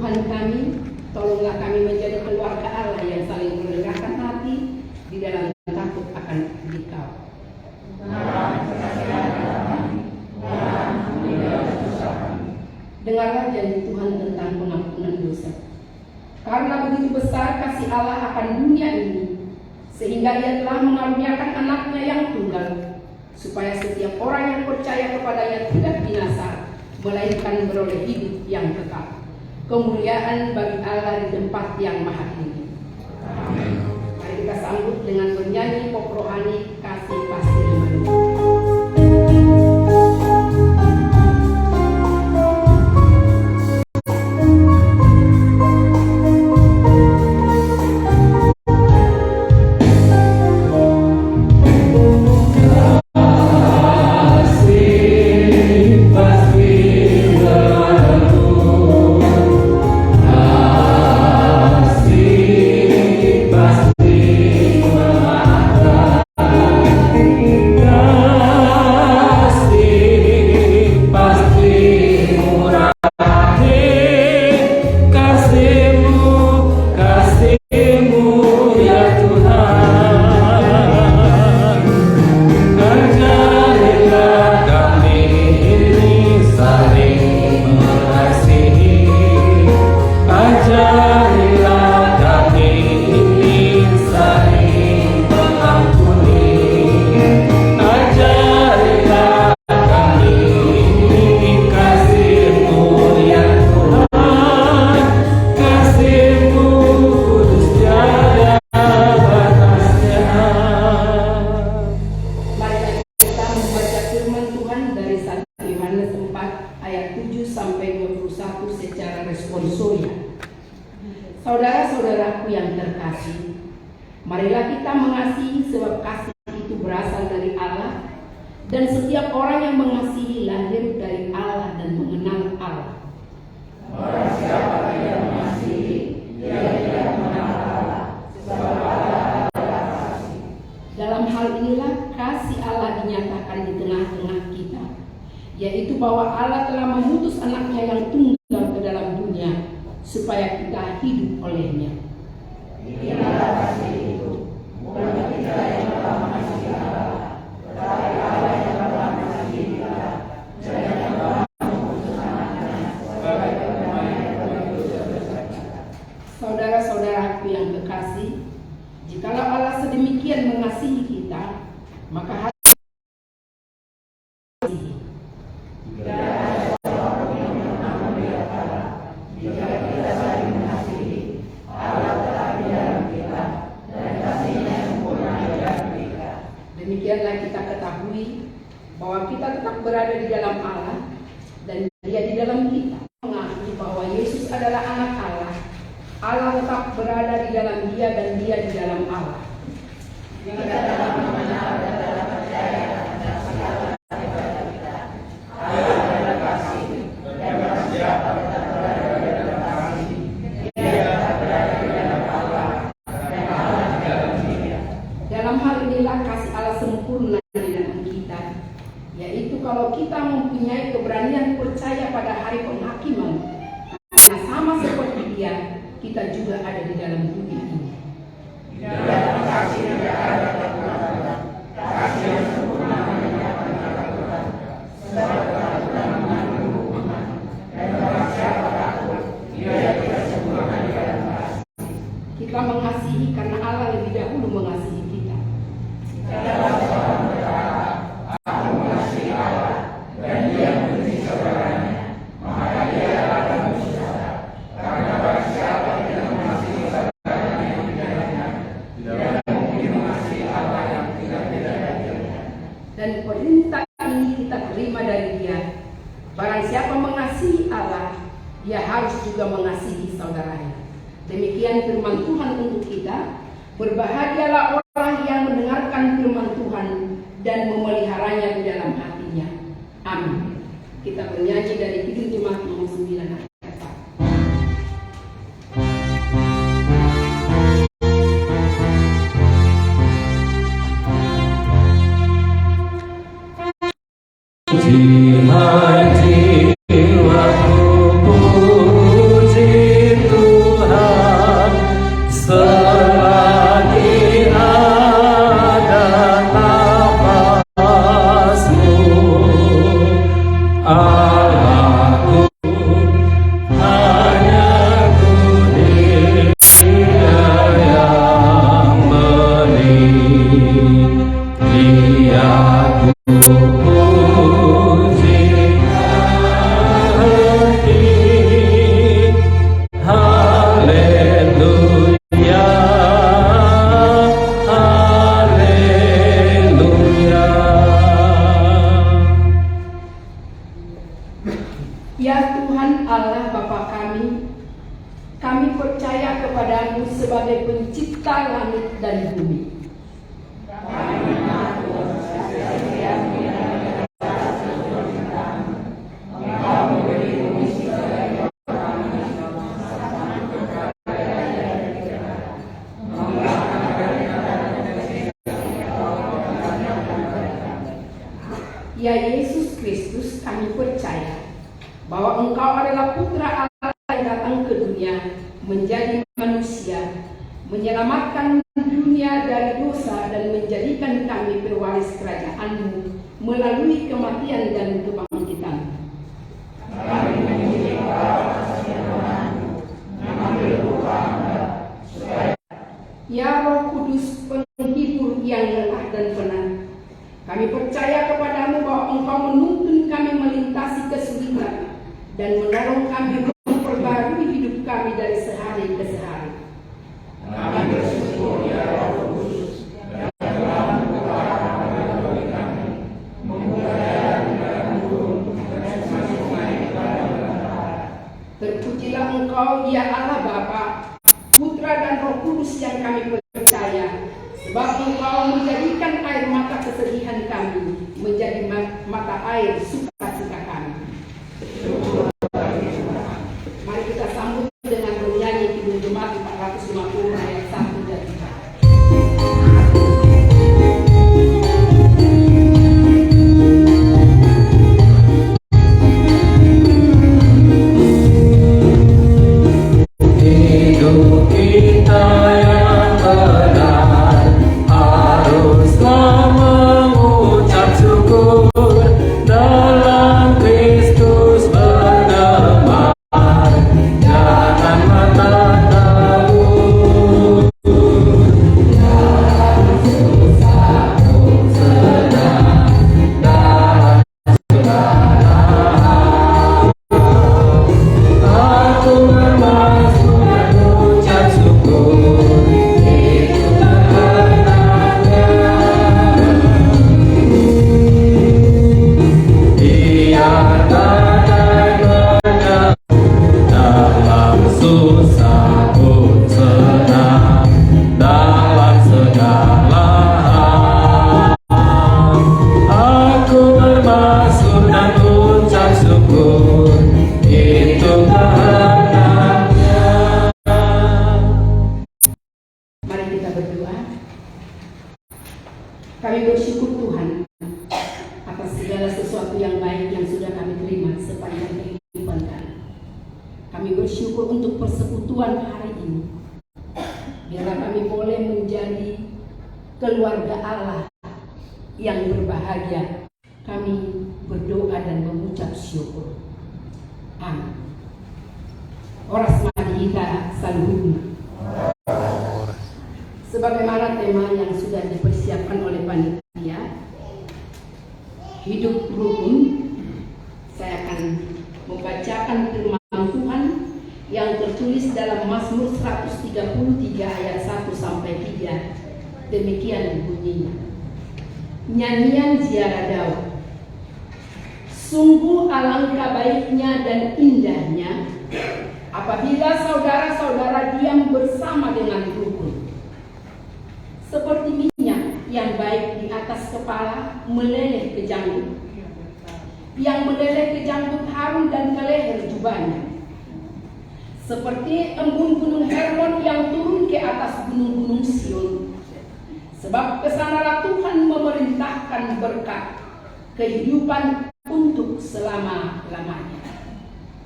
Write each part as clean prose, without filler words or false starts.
Tuhan kami, tolonglah kami menjadi keluarga Allah yang saling merendahkan hati di dalam takut akan Dikau. Dengarlah janji Tuhan tentang pengampunan dosa. Karena begitu besar kasih Allah akan dunia ini, sehingga Ia telah mengaruniakan anaknya yang tunggal, supaya setiap orang yang percaya kepadanya tidak binasa, melainkan beroleh hidup yang kekal. Kemuliaan bagi Allah di tempat yang maha tinggi. Amin. Mari kita sambut dengan bernyanyi pop rohani Kasih Pasti Immanuel. Saudara-saudaraku yang terkasih, marilah kita mengasihi sebab kasih itu berasal dari Allah, dan setiap orang yang mengasihi lahir dari Allah dan mengenal Allah. Barang siapa yang mengasihi, dia tidak mengenal Allah, sebab Allah adalah kasih. Dalam hal inilah kasih Allah dinyatakan di tengah-tengah kita, yaitu bahwa Allah telah mengutus anaknya yang tunggal ke dalam dunia, supaya kita hidup olehnya. Inilah kasih itu, bukan kita yang telah mengasihi Allah, tetapi Allah yang telah mengasihi kita, dan yang telah mengutus anaknya sebagai pembayar bagi dosa-dosa kita. Saudara-saudaraku yang kekasih, jikalau Allah sedemikian mengasihi kita, maka demikianlah kita ketahui bahwa kita tetap berada di dalam Allah dan Dia di dalam kita. Mengakui bahwa Yesus adalah anak Allah, Allah tetap berada di dalam Dia dan Dia di dalam Allah. Kita dalam mengenal dan dalam percaya atas segala ibadah kita. Allah adalah kasih, dan barang siapa tetap berada di dalam kasih, dia tetap berada di dalam Allah, dan Allah di dalam Dia. Dalam hal inilah kasih Allah sempurna di dalam kita, yaitu kalau kita mempunyai keberanian percaya pada hari penghakiman, karena sama seperti Dia, kita juga ada di dalam dunia ini. Di dalam kasih tidak ada kekurangan, kasih yang sempurna menyatakan kekurangan, sebab kekurangan mengandung hukuman, dan barang siapa takut, dia tidak sempurna di dalam kasih. Kita mengasihi karena Allah lebih dahulu mengasihi kita. Dalam seorang berkata, aku mengasihi Allah, dan dia membenci saudaranya, maka dia akan berdosa. Karena barang siapa tidak mengasihi saudaranya yang di dalamnya, tidak mungkin mengasihi Allah yang tidak di dalamnya. Dan perintah ini kita terima dari Dia. Barang siapa mengasihi Allah, ia harus juga mengasihi saudaranya. Demikian firman Tuhan untuk kita. Berbahagialah orang yang mendengarkan firman Tuhan dan memeliharanya di dalam hatinya. Amin. Kita bernyanyi dari Kidung Jemaat nomor 9. Di hati waktu puji Allahku, hanya ku Dia yang beri, Dia ku puji hati. Haleluya, haleluya. Ya Tuhan Allah Bapa kami percaya kepadamu sebagai pencipta langit dan bumi. Ya Yesus Kristus, kami percaya bahwa Engkau adalah Putra Allah yang datang ke dunia menjadi manusia, menyelamatkan dunia dari dosa dan menjadikan kami pewaris kerajaan-Mu melalui kematian dan kebangkitan. Ya Roh Kudus, penghibur yang lelah dan penat, kami percaya kepadamu bahwa Engkau menuntun kami melintasi kesulitan dan menolong kami memperbarui hidup kami dari sehari ke sehari. Kami bersyukur ya Roh Kudus, yang telah membukakan bagi kami, membuka jalan dan turun dan sungai kepada benar. Terpujilah Engkau ya Allah Bapa, Putra dan Roh Kudus yang kami percaya, sebab Engkau menjadikan air mata kesedihan kami menjadi mata air sukacita kami. Mari kita sambut dengan bernyanyi Kidung Jemaat 450 ayat 1 dan 4. Hidup kita yang benar haruslah mengucap syukur dalam Kristus berdemar. Jangan mata tahu dalam susah pun senang, dalam segala aku bermasuk mengucap syukur, itu kemenangan. Biar badai menerjang, dalam susah pun senang, dalam segala hal aku bermasuk dan ucap syukur, itu kehendaknya. Mari kita berdoa. Kami bersyukur Tuhan atas segala sesuatu yang baik yang sudah kami terima sepanjang kehidupan kami. Kami bersyukur untuk persekutuan hari ini. Biarlah kami boleh menjadi keluarga Allah yang berbahagia. Kami berdoa dan mengucap syukur. Amin. Oras mari kita saluhuna. Sebagaimana tema yang sudah dipersiapkan oleh panitia, hidup rukun, saya akan membacakan firman Tuhan yang tertulis dalam Mazmur 133 ayat 1 sampai 3. Demikian bunyinya. Nyanyian ziarah Daud. Sungguh alangkah baiknya dan indahnya apabila saudara-saudara diam bersama dengan rukun. Seperti minyak yang baik di atas kepala meleleh ke janggut, yang meleleh ke janggut Harun dan ke leher jubahnya. Seperti embun gunung Hermon yang turun ke atas gunung-gunung Sion. Sebab kesanalah Tuhan memerintahkan berkat, kehidupan untuk selama-lamanya.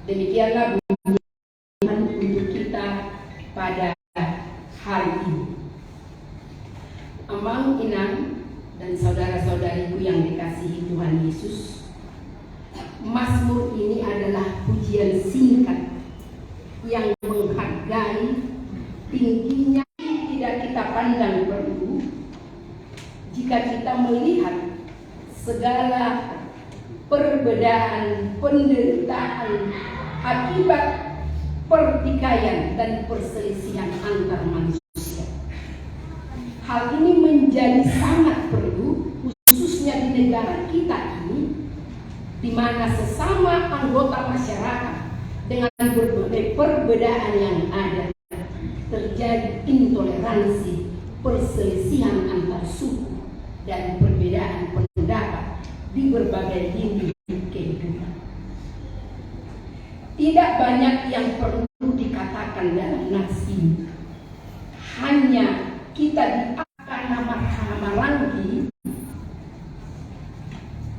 Demikianlah bunyi Tuhan untuk kita pada hari ini. Amang, Inang, dan saudara-saudariku yang dikasihi Tuhan Yesus, Mazmur ini adalah pujian singkat yang menghargai tingginya. Tidak kita pandang perlu jika kita melihat segala perbedaan, penderitaan akibat pertikaian dan perselisihan antar manusia. Hal ini menjadi sangat perlu, khususnya di negara kita ini, di mana sesama anggota masyarakat dengan berbagai perbedaan yang ada, terjadi intoleransi, perselisihan antar suku, dan perbedaan pendapat di berbagai lini kehidupan. Tidak banyak yang perlu dikatakan dalam nas ini. Hanya kita diakan nama Ranggi,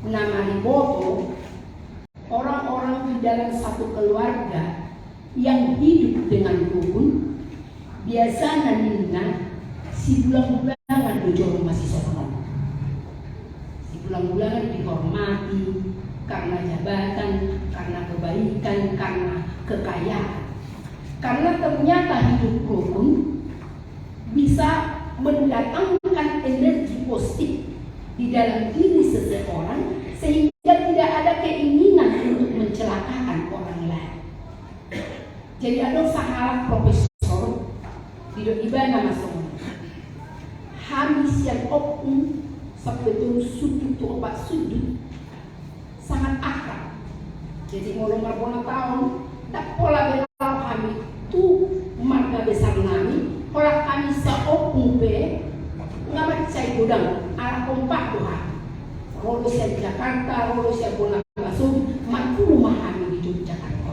nama Riboto, orang-orang di dalam satu keluarga yang hidup dengan rukun, biasanya nina si bulan-bulangan dojoro masih seorang. Si bulan-bulangan dihormati karena jabatan, karena kebaikan, karena kekayaan. Karena ternyata hidup rukun bisa mendatangkan energi positif di dalam diri seseorang sehingga tidak ada keinginan untuk mencelakakan orang lain. Jadi ada sahalah profesor tidak iba nama semua habis yang opung sebetulnya sudut tu obat sudut sangat akrab. Jadi mau nomor tahun tak pola belau kami tu marga besar nami pola kami seopung be ngamat cai gudang arah kompak tuhan rolo sia Jakarta, rolo sia bola masuk mak rumah kami di Yogyakarta.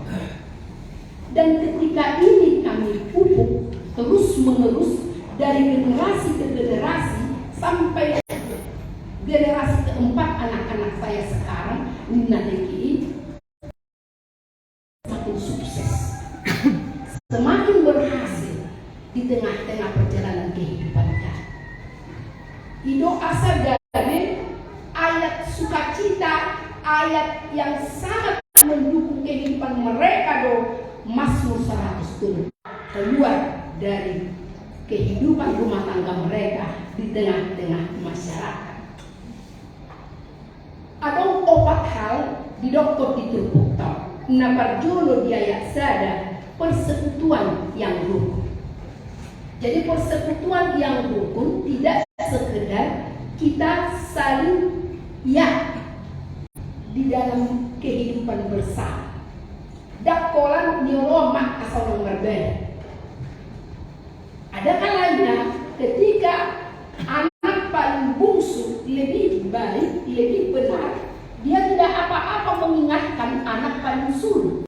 Dan ketika ini kami pupuk terus menerus dari generasi ke generasi sampai generasi keempat anak-anak saya sekarang, Nina Deki semakin sukses, semakin berhasil di tengah-tengah perjalanan kehidupan kita. Ido asal dari ayat sukacita, ayat yang sangat mendukung kehidupan mereka do Mazmur 100 keluar dari kehidupan rumah tangga mereka di tengah-tengah masyarakat. Ada 4 hal di dokter diterpukau. Naparjono diayak sada persekutuan yang rukun. Jadi persekutuan yang rukun tidak sekedar kita saling ya di dalam kehidupan bersama. Dakolan nyoloma asal nomor berbeda. Ada kalanya ketika